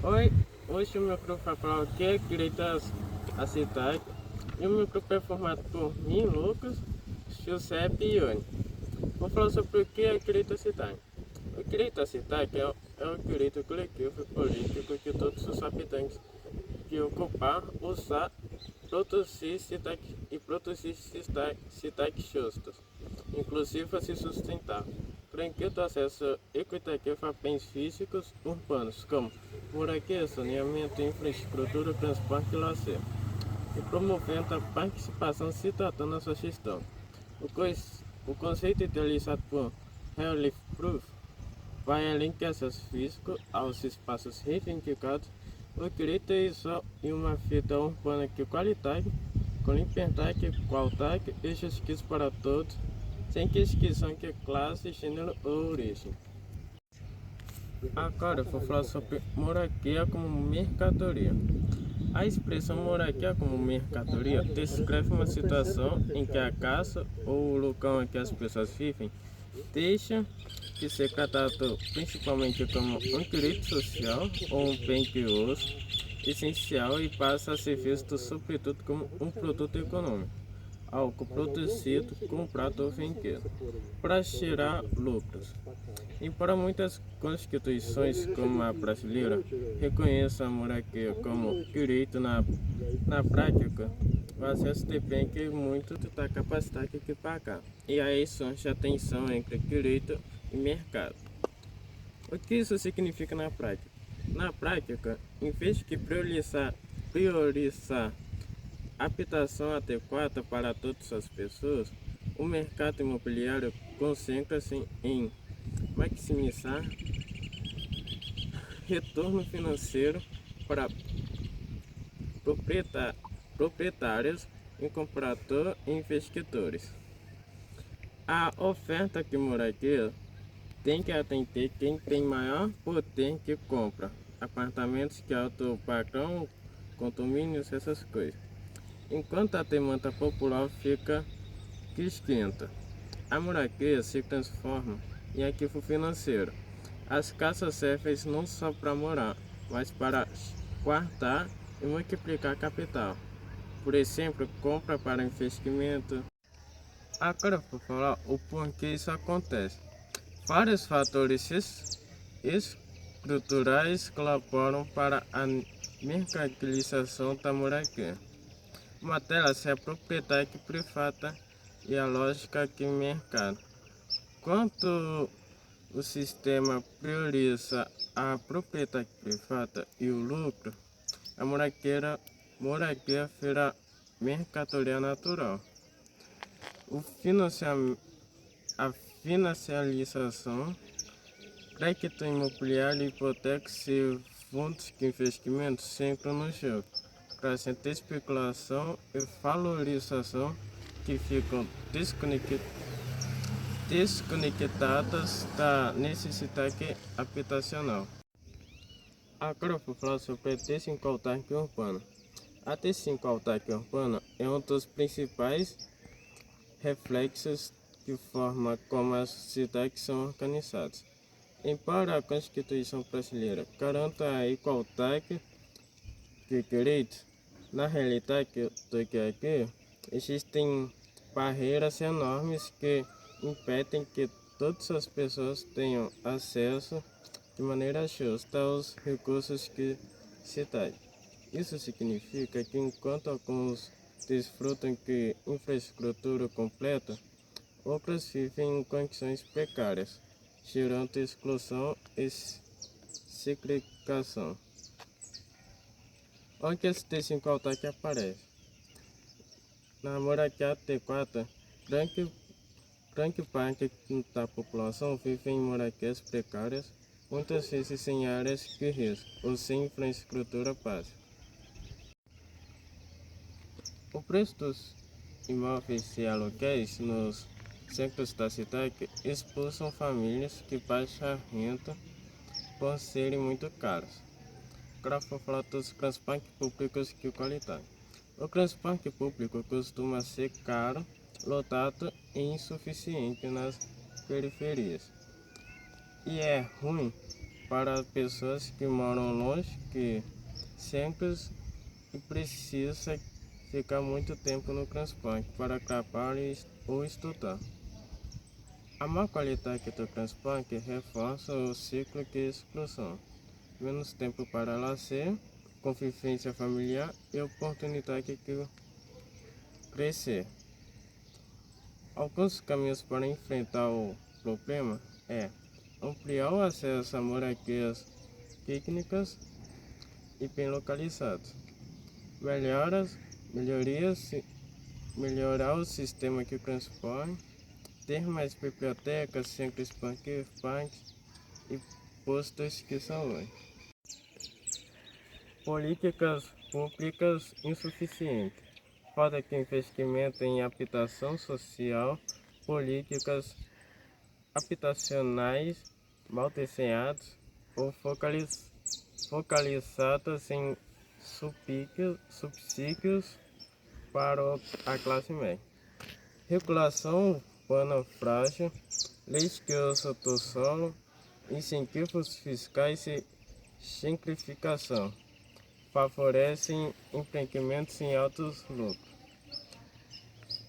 Oi, hoje o meu grupo vai falar o que é direito à cidade. E o meu grupo é formado por mim, Lucas, Giuseppe e Ione. Vou falar sobre o que é direito à cidade. O direito à cidade é o direito coletivo e político de todos os habitantes de ocupar, usar, produzir cidades justas, inclusivas e sustentáveis, garantindo acesso equitativo a bens físicos urbanos, como moradia, saneamento, infraestrutura, transporte e lazer, e promovendo a participação cidadã na sua gestão. O conceito idealizado por Relief Proof vai além de acesso físico aos espaços reivindicados. O direito é isso em uma vida urbana de qualidade, com liberdade, igualdade e justiça para todos, sem distinção de classe, gênero ou origem. Agora eu vou falar sobre moradia como mercadoria. A expressão moradia como mercadoria descreve uma situação em que a casa ou o lugar em que as pessoas vivem deixa de ser tratado principalmente como um direito social ou um bem de uso essencial e passa a ser visto sobretudo como um produto econômico, algo produzido, comprado ou vendido, para gerar lucros. Embora muitas constituições, como a brasileira, reconheçam a moradia como direito na prática, o acesso depende muito da capacidade de pagar, e aí surge a tensão entre direito e mercado. O que isso significa na prática? Na prática, em vez de priorizar habitação adequada para todas as pessoas, o mercado imobiliário concentra-se em maximizar retorno financeiro para proprietários, compradores e investidores. A oferta de moradia tem que atender quem tem maior poder de compra, apartamentos de alto padrão, condomínios, essas coisas. Enquanto a demanda popular fica distinta, a moradia se transforma em ativo financeiro. As casas servem não só para morar, mas para guardar e multiplicar capital. Por exemplo, compra para investimento. Agora vou falar o porquê isso acontece. Vários fatores estruturais colaboram para a mercantilização da moradia. Uma delas é a propriedade privada e a lógica de mercado. Quando o sistema prioriza a propriedade privada e o lucro, a moradia vira mercadoria natural. A financiarização, crédito imobiliário, hipotecas e fundos de investimento entram no jogo, trazendo especulação e valorização que ficam desconectadas da necessidade habitacional. Agora eu vou falar sobre a desigualdade urbana. A desigualdade urbana é um dos principais reflexos de forma como as cidades são organizadas. Embora a Constituição brasileira garanta a igualdade de direitos, na realidade do dia a dia existem barreiras enormes que impedem que todas as pessoas tenham acesso de maneira justa aos recursos de cidade. Isso significa que enquanto alguns desfrutam de infraestrutura completa, outros vivem em condições precárias, gerando exclusão e segregação. Onde essa desigualdade aparece? Na moradia adequada, grande parte da população vive em moradias precárias, muitas vezes em áreas de risco ou sem infraestrutura básica. O preço dos imóveis e aluguéis nos centros da cidade expulsam famílias de baixa renda por serem muito caros. Agora vou falar dos transportes públicos de qualidade. O transporte público costuma ser caro, lotado e insuficiente nas periferias. E é ruim para pessoas que moram longe, que sempre e precisa ficar muito tempo no transporte para trabalhar ou estudar. A má qualidade do transporte reforça o ciclo de exclusão, menos tempo para lazer, convivência familiar e oportunidade de crescer. Alguns caminhos para enfrentar o problema é ampliar o acesso a moradias técnicas e bem localizadas, melhorias, melhorar o sistema de transporte, ter mais bibliotecas, centros bancários, parques e postos de saúde. Políticas públicas insuficientes. Falta de investimento em habitação social, políticas habitacionais mal desenhadas ou focalizadas em subsídios para a classe média. Regulação urbana frágil, leis de uso do solo, incentivos fiscais e gentrificação favorecem empreendimentos em altos lucros.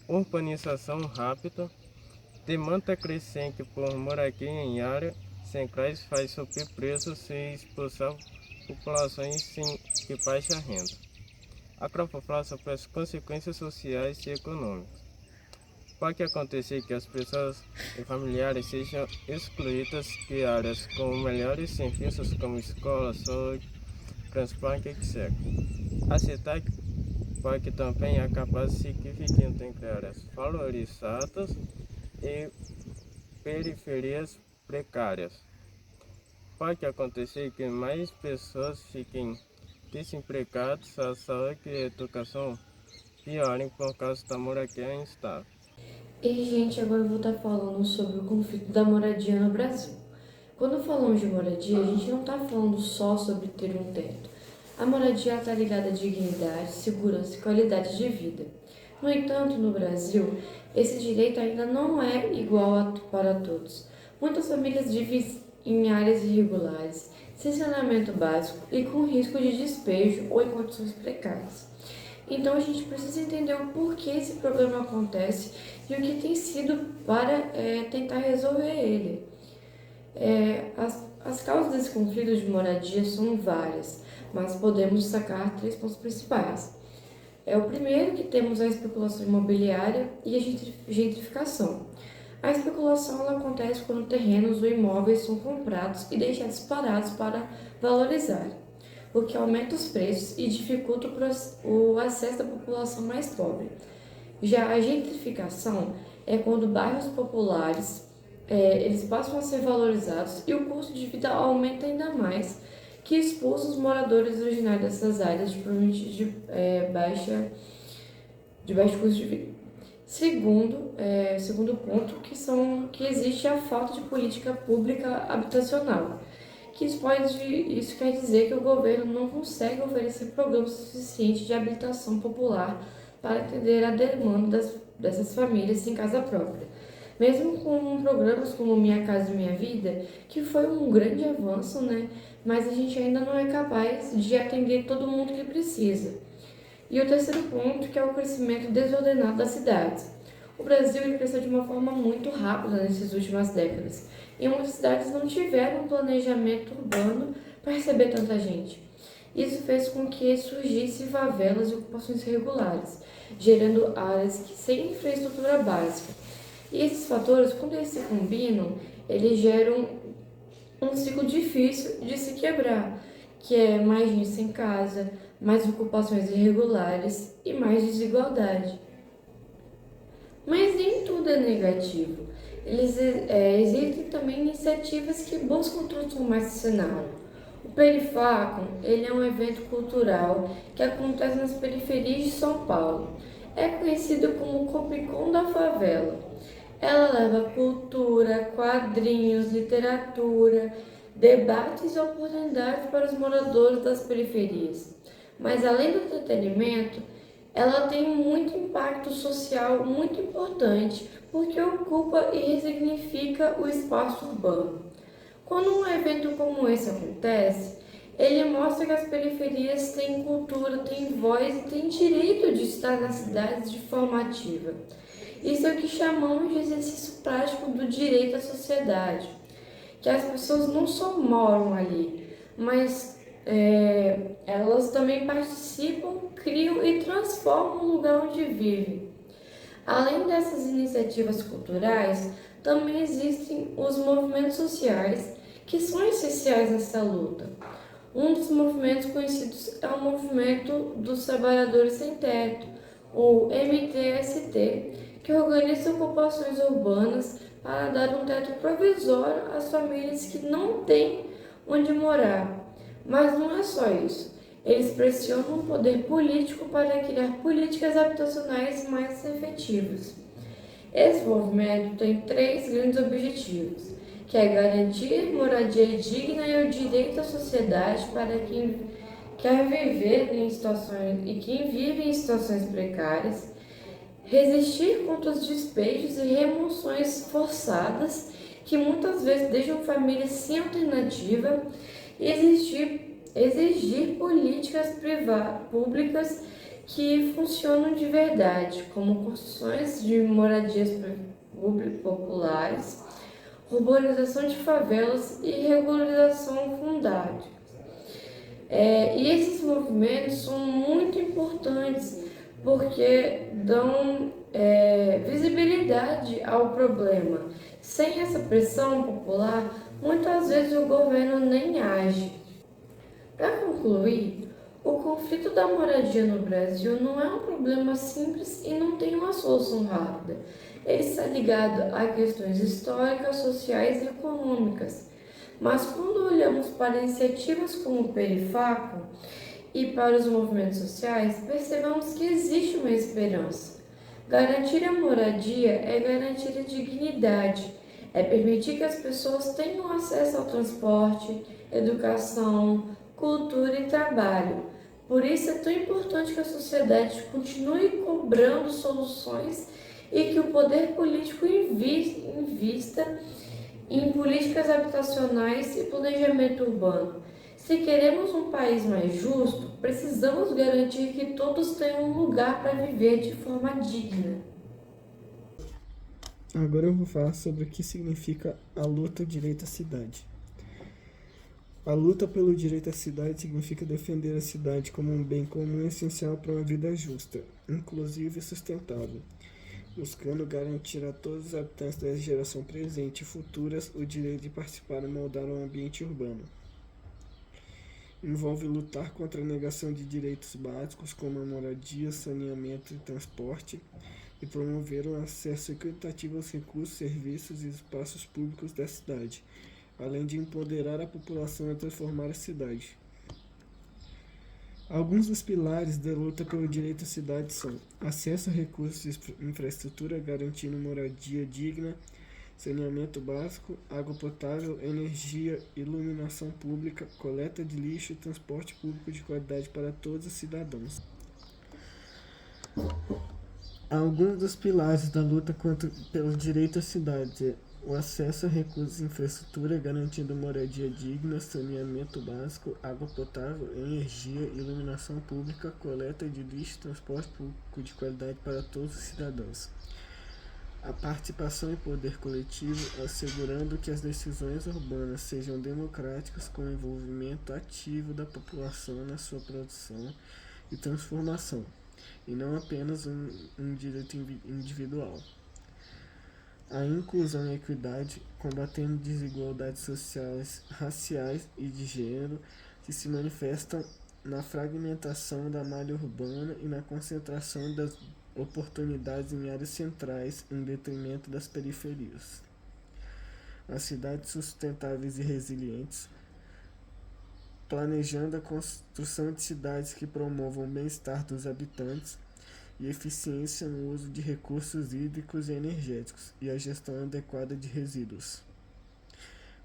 Urbanização rápida, demanda crescente por moradia em áreas centrais faz subir preços e expulsar populações de baixa renda. A curva sofre as consequências sociais e econômicas. Pode acontecer que as pessoas e familiares sejam excluídas de áreas com melhores serviços como escola, saúde, transporte, etc. A cidade pode também acabar se dividindo entre áreas valorizadas e periferias precárias. Pode acontecer que mais pessoas fiquem desempregadas, a saúde e a educação piorem por causa da moradia instável. E, gente, agora eu vou estar falando sobre o conflito da moradia no Brasil. Quando falamos de moradia, a gente não está falando só sobre ter um teto. A moradia está ligada a dignidade, segurança e qualidade de vida. No entanto, no Brasil, esse direito ainda não é igual para todos. Muitas famílias vivem em áreas irregulares, sem saneamento básico e com risco de despejo ou em condições precárias. Então a gente precisa entender o porquê esse problema acontece e o que tem sido para tentar resolver ele. As causas desse conflito de moradia são várias, mas podemos destacar 3 pontos principais. O primeiro, que temos a especulação imobiliária e a gentrificação. A especulação ela acontece quando terrenos ou imóveis são comprados e deixados parados para valorizar, o que aumenta os preços e dificulta o acesso da população mais pobre. Já a gentrificação é quando bairros populares eles passam a ser valorizados e o custo de vida aumenta ainda mais, que expulsa os moradores originários dessas áreas de baixo custo de vida. Segundo ponto, que existe a falta de política pública habitacional. Isso quer dizer que o governo não consegue oferecer programas suficientes de habitação popular para atender a demanda dessas famílias sem casa própria. Mesmo com programas como Minha Casa Minha Vida, que foi um grande avanço, né? Mas a gente ainda não é capaz de atender todo mundo que precisa. E o terceiro ponto, que é o crescimento desordenado das cidades. O Brasil cresceu de uma forma muito rápida nessas últimas décadas, e muitas cidades não tiveram um planejamento urbano para receber tanta gente. Isso fez com que surgissem favelas e ocupações irregulares, gerando áreas sem infraestrutura básica. E esses fatores, quando eles se combinam, eles geram um ciclo difícil de se quebrar, que é mais gente sem casa, mais ocupações irregulares e mais desigualdade. Mas nem tudo é negativo. Existem também iniciativas que buscam transformar esse cenário. O Perifacon, ele é um evento cultural que acontece nas periferias de São Paulo. É conhecido como o Copicon da Favela. Ela leva cultura, quadrinhos, literatura, debates e oportunidades para os moradores das periferias. Mas além do entretenimento, ela tem muito impacto social muito importante, porque ocupa e ressignifica o espaço urbano. Quando um evento como esse acontece, ele mostra que as periferias têm cultura, têm voz e têm direito de estar nas cidades de forma ativa. Isso é o que chamamos de exercício prático do direito à sociedade, que as pessoas não só moram ali, mas elas também participam, criam e transformam o lugar onde vivem. Além dessas iniciativas culturais, também existem os movimentos sociais, que são essenciais nessa luta. Um dos movimentos conhecidos é o Movimento dos Trabalhadores Sem Teto, o MTST, que organiza ocupações urbanas para dar um teto provisório às famílias que não têm onde morar. Mas não é só isso. Eles pressionam o poder político para criar políticas habitacionais mais efetivas. Esse movimento tem três grandes objetivos, que é garantir moradia digna e o direito à sociedade para quem quer viver em situações e quem vive em situações precárias, resistir contra os despejos e remoções forçadas que muitas vezes deixam famílias sem alternativa e exigir políticas públicas que funcionam de verdade, como construções de moradias populares, urbanização de favelas e regularização fundária. E esses movimentos são muito importantes porque dão visibilidade ao problema. Sem essa pressão popular, muitas vezes o governo nem age. Para concluir, o conflito da moradia no Brasil não é um problema simples e não tem uma solução rápida. Ele está ligado a questões históricas, sociais e econômicas. Mas quando olhamos para iniciativas como o Perifaco e para os movimentos sociais, percebemos que existe uma esperança. Garantir a moradia é garantir a dignidade, é permitir que as pessoas tenham acesso ao transporte, educação, cultura e trabalho. Por isso é tão importante que a sociedade continue cobrando soluções e que o poder político invista em políticas habitacionais e planejamento urbano. Se queremos um país mais justo, precisamos garantir que todos tenham um lugar para viver de forma digna. Agora eu vou falar sobre o que significa a luta ao direito à cidade. A luta pelo direito à cidade significa defender a cidade como um bem comum essencial para uma vida justa, inclusiva e sustentável, buscando garantir a todos os habitantes da geração presente e futuras o direito de participar e moldar o ambiente urbano. Envolve lutar contra a negação de direitos básicos como a moradia, saneamento e transporte, e promover o acesso equitativo aos recursos, serviços e espaços públicos da cidade, além de empoderar a população a transformar a cidade. Alguns dos pilares da luta pelo direito à cidade são acesso a recursos e infraestrutura, garantindo moradia digna, saneamento básico, água potável, energia, iluminação pública, coleta de lixo e transporte público de qualidade para todos os cidadãos. Alguns dos pilares da luta pelo direito à cidade é o acesso a recursos e infraestrutura, garantindo moradia digna, saneamento básico, água potável, energia, iluminação pública, coleta de lixo, transporte público de qualidade para todos os cidadãos. A participação e poder coletivo, assegurando que as decisões urbanas sejam democráticas com o envolvimento ativo da população na sua produção e transformação, e não apenas um direito individual. A inclusão e a equidade, combatendo desigualdades sociais, raciais e de gênero que se manifestam na fragmentação da malha urbana e na concentração das oportunidades em áreas centrais em detrimento das periferias. As cidades sustentáveis e resilientes, planejando a construção de cidades que promovam o bem-estar dos habitantes e eficiência no uso de recursos hídricos e energéticos e a gestão adequada de resíduos.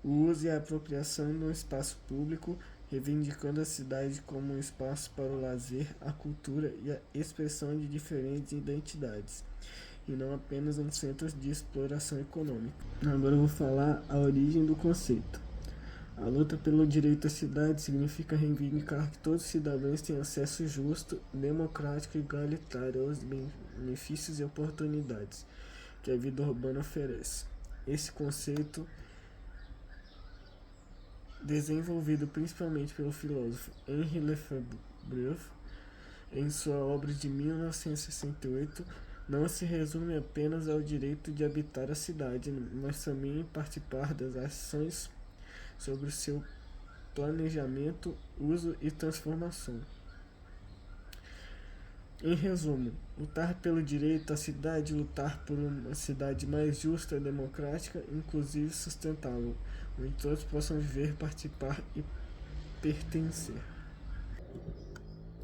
O uso e a apropriação do espaço público, reivindicando a cidade como um espaço para o lazer, a cultura e a expressão de diferentes identidades, e não apenas um centro de exploração econômica. Agora eu vou falar a origem do conceito. A luta pelo direito à cidade significa reivindicar que todos os cidadãos tenham acesso justo, democrático e igualitário aos benefícios e oportunidades que a vida urbana oferece. Esse conceito, desenvolvido principalmente pelo filósofo Henri Lefebvre em sua obra de 1968, não se resume apenas ao direito de habitar a cidade, mas também em participar das ações sobre o seu planejamento, uso e transformação. Em resumo, lutar pelo direito à cidade, lutar por uma cidade mais justa, democrática, inclusiva e sustentável, onde todos possam viver, participar e pertencer.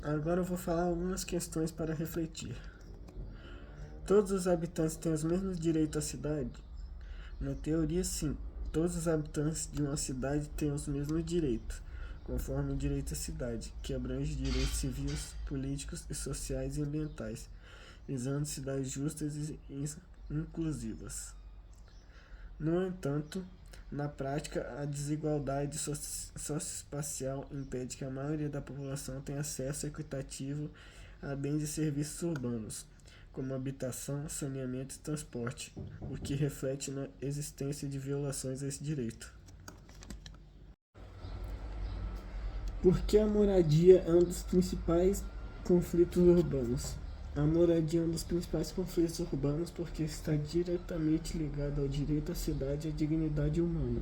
Agora eu vou falar algumas questões para refletir. Todos os habitantes têm os mesmos direitos à cidade? Na teoria, sim. Todos os habitantes de uma cidade têm os mesmos direitos, conforme o direito à cidade, que abrange direitos civis, políticos e sociais e ambientais, visando cidades justas e inclusivas. No entanto, na prática, a desigualdade socioespacial impede que a maioria da população tenha acesso equitativo a bens e serviços urbanos, como habitação, saneamento e transporte, o que reflete na existência de violações a esse direito. Por que a moradia é um dos principais conflitos urbanos? A moradia é um dos principais conflitos urbanos porque está diretamente ligado ao direito à cidade e à dignidade humana.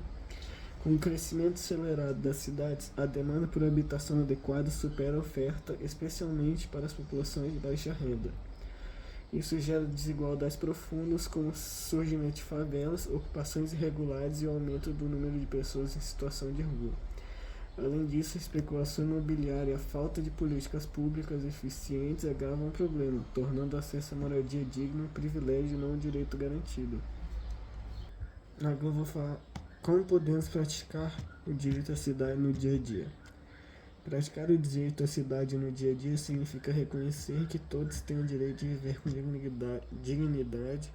Com o crescimento acelerado das cidades, a demanda por habitação adequada supera a oferta, especialmente para as populações de baixa renda. Isso gera desigualdades profundas, como o surgimento de favelas, ocupações irregulares e o aumento do número de pessoas em situação de rua. Além disso, a especulação imobiliária e a falta de políticas públicas eficientes agravam o problema, tornando o acesso à moradia digna um privilégio e não um direito garantido. Agora eu vou falar como podemos praticar o direito à cidade no dia a dia. Praticar o direito à cidade no dia a dia significa reconhecer que todos têm o direito de viver com dignidade,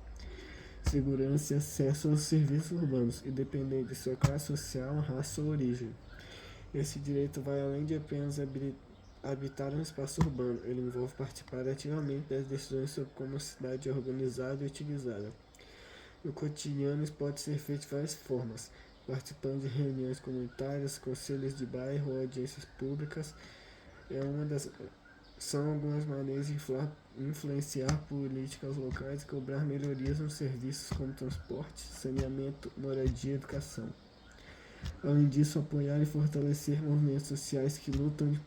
segurança e acesso aos serviços urbanos, independente de sua classe social, raça ou origem. Esse direito vai além de apenas habitar um espaço urbano, ele envolve participar ativamente das decisões sobre como a cidade é organizada e utilizada. No cotidiano, isso pode ser feito de várias formas, participando de reuniões comunitárias, conselhos de bairro ou audiências públicas. São algumas maneiras de influenciar políticas locais e cobrar melhorias nos serviços como transporte, saneamento, moradia e educação. Além disso, apoiar e fortalecer movimentos sociais que lutam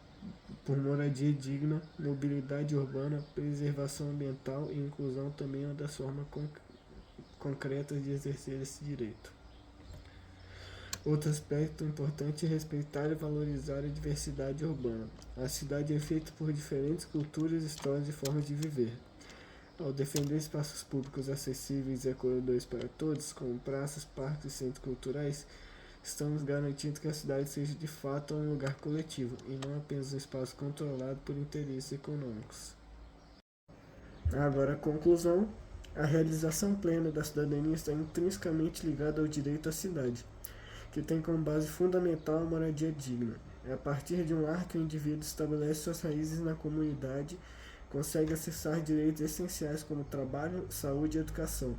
por moradia digna, mobilidade urbana, preservação ambiental e inclusão também é uma das formas concretas de exercer esse direito. Outro aspecto importante é respeitar e valorizar a diversidade urbana. A cidade é feita por diferentes culturas, histórias e formas de viver. Ao defender espaços públicos acessíveis e acolhedores para todos, como praças, parques e centros culturais, estamos garantindo que a cidade seja de fato um lugar coletivo e não apenas um espaço controlado por interesses econômicos. Agora, a conclusão. A realização plena da cidadania está intrinsecamente ligada ao direito à cidade, que tem como base fundamental a moradia digna. É a partir de um lar que o indivíduo estabelece suas raízes na comunidade, consegue acessar direitos essenciais como trabalho, saúde e educação.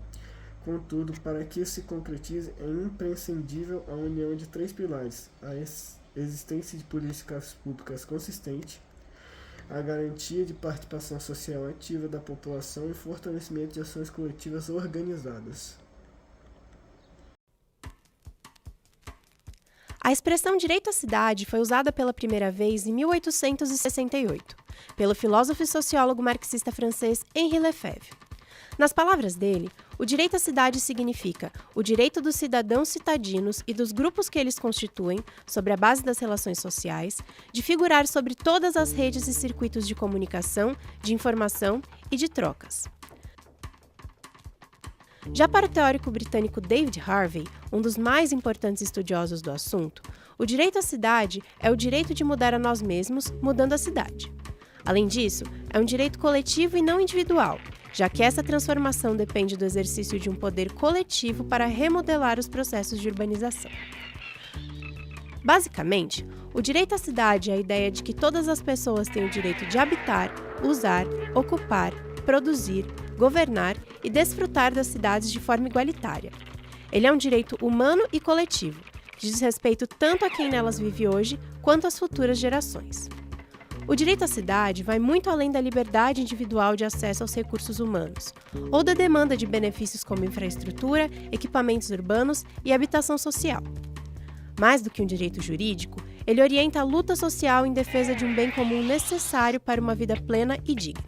Contudo, para que isso se concretize, é imprescindível a união de três pilares: a existência de políticas públicas consistentes, a garantia de participação social ativa da população e o fortalecimento de ações coletivas organizadas. A expressão direito à cidade foi usada pela primeira vez em 1868, pelo filósofo e sociólogo marxista francês Henri Lefebvre. Nas palavras dele, o direito à cidade significa o direito dos cidadãos citadinos e dos grupos que eles constituem, sobre a base das relações sociais, de figurar sobre todas as redes e circuitos de comunicação, de informação e de trocas. Já para o teórico britânico David Harvey, um dos mais importantes estudiosos do assunto, o direito à cidade é o direito de mudar a nós mesmos, mudando a cidade. Além disso, é um direito coletivo e não individual, já que essa transformação depende do exercício de um poder coletivo para remodelar os processos de urbanização. Basicamente, o direito à cidade é a ideia de que todas as pessoas têm o direito de habitar, usar, ocupar, produzir, governar e desfrutar das cidades de forma igualitária. Ele é um direito humano e coletivo, que diz respeito tanto a quem nelas vive hoje quanto às futuras gerações. O direito à cidade vai muito além da liberdade individual de acesso aos recursos humanos, ou da demanda de benefícios como infraestrutura, equipamentos urbanos e habitação social. Mais do que um direito jurídico, ele orienta a luta social em defesa de um bem comum necessário para uma vida plena e digna.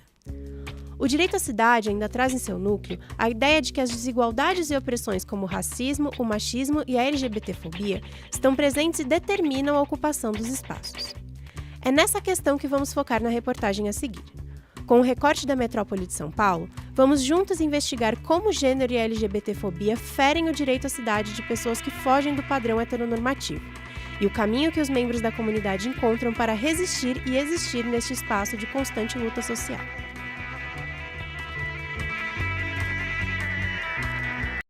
O direito à cidade ainda traz em seu núcleo a ideia de que as desigualdades e opressões como o racismo, o machismo e a LGBTfobia estão presentes e determinam a ocupação dos espaços. É nessa questão que vamos focar na reportagem a seguir. Com o recorte da metrópole de São Paulo, vamos juntos investigar como o gênero e a LGBTfobia ferem o direito à cidade de pessoas que fogem do padrão heteronormativo, e o caminho que os membros da comunidade encontram para resistir e existir neste espaço de constante luta social.